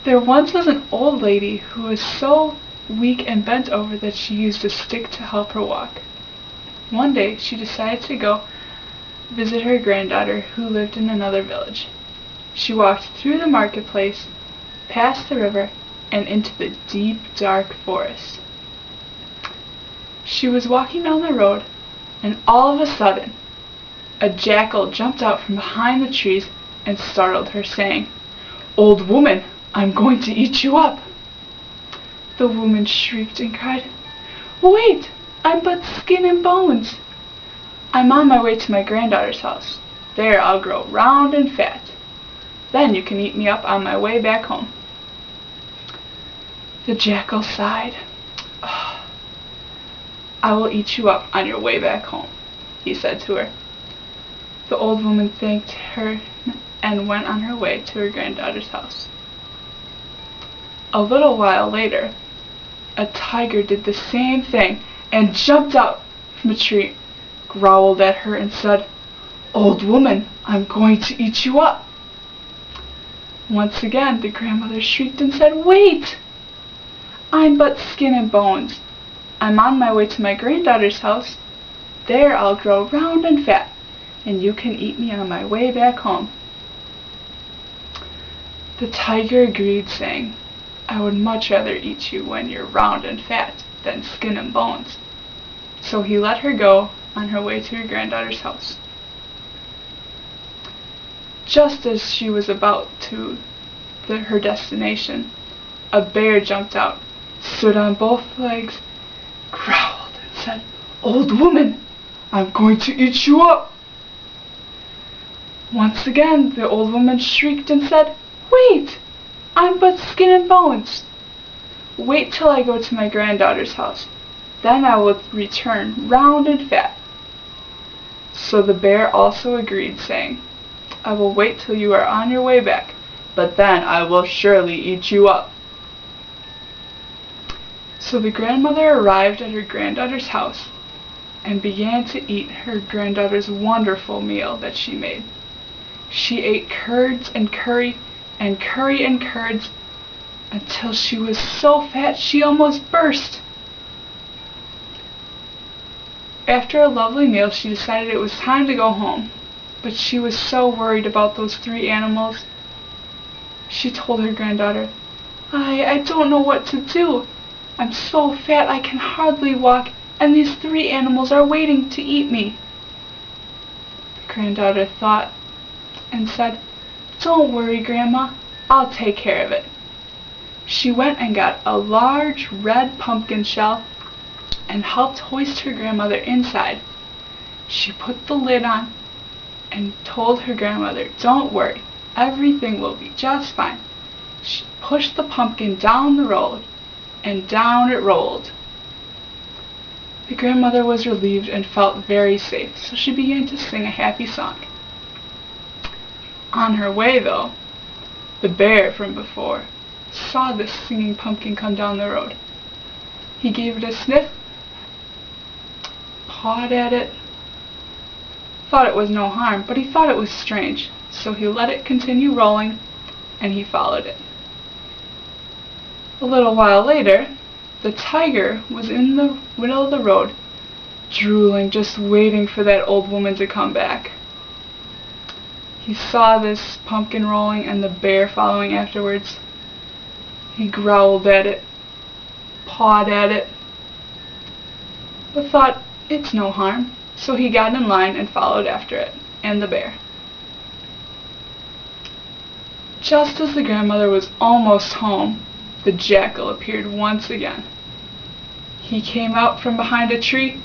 There once was an old lady who was so weak and bent over that she used a stick to help her walk. One day she decided to go visit her granddaughter who lived in another village. She walked through the marketplace, past the river, and into the deep, dark forest. She was walking down the road, and all of a sudden, a jackal jumped out from behind the trees and startled her, saying, "Old woman, I'm going to eat you up." The woman shrieked and cried, "Wait, I'm but skin and bones. I'm on my way to my granddaughter's house. There I'll grow round and fat. Then you can eat me up on my way back home." The jackal sighed. "Oh, I will eat you up on your way back home," he said to her. The old woman thanked her and went on her way to her granddaughter's house. A little while later, a tiger did the same thing and jumped out from a tree, growled at her, and said, "Old woman, I'm going to eat you up." Once again, the grandmother shrieked and said, "Wait! I'm but skin and bones. I'm on my way to my granddaughter's house. There I'll grow round and fat, and you can eat me on my way back home." The tiger agreed, saying, "I would much rather eat you when you're round and fat than skin and bones." So he let her go on her way to her granddaughter's house. Just as she was about to her destination, a bear jumped out, stood on both legs, growled, and said, "Old woman, I'm going to eat you up." Once again, the old woman shrieked and said, "Wait! I'm but skin and bones. Wait till I go to my granddaughter's house. Then I will return round and fat." So the bear also agreed, saying, "I will wait till you are on your way back, but then I will surely eat you up." So the grandmother arrived at her granddaughter's house and began to eat her granddaughter's wonderful meal that she made. She ate curds and curry and curry and curds until she was so fat she almost burst. After a lovely meal, she decided it was time to go home, but she was so worried about those 3 animals. She told her granddaughter, I don't know what to do. I'm so fat I can hardly walk, and these 3 animals are waiting to eat me." The granddaughter thought and said, "Don't worry, Grandma, I'll take care of it." She went and got a large red pumpkin shell and helped hoist her grandmother inside. She put the lid on and told her grandmother, "Don't worry, everything will be just fine." She pushed the pumpkin down the road, and down it rolled. The grandmother was relieved and felt very safe, so she began to sing a happy song. On her way, though, the bear from before saw this singing pumpkin come down the road. He gave it a sniff, pawed at it, thought it was no harm, but he thought it was strange, so he let it continue rolling, and he followed it. A little while later, the tiger was in the middle of the road, drooling, just waiting for that old woman to come back. He saw this pumpkin rolling and the bear following afterwards. He growled at it, pawed at it, but thought, it's no harm, so he got in line and followed after it, and the bear. Just as the grandmother was almost home, the jackal appeared once again. He came out from behind a tree,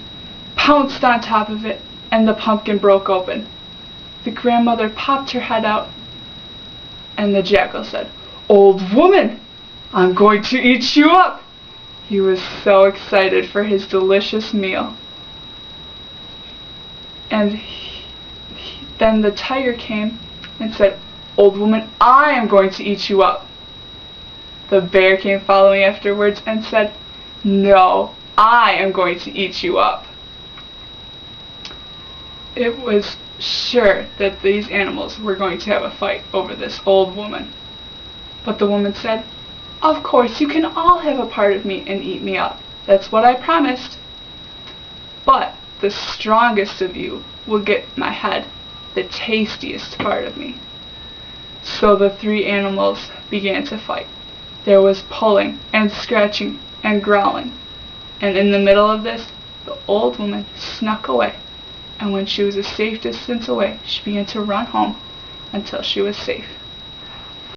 pounced on top of it, and the pumpkin broke open. The grandmother popped her head out, and the jackal said, "Old woman, I'm going to eat you up." He was so excited for his delicious meal. And then the tiger came and said, "Old woman, I am going to eat you up." The bear came following afterwards and said, "No, I am going to eat you up." It was sure that these animals were going to have a fight over this old woman. But the woman said, "Of course, you can all have a part of me and eat me up. That's what I promised. But the strongest of you will get my head, the tastiest part of me." So the three animals began to fight. There was pulling and scratching and growling. And in the middle of this, the old woman snuck away. And when she was a safe distance away, she began to run home until she was safe.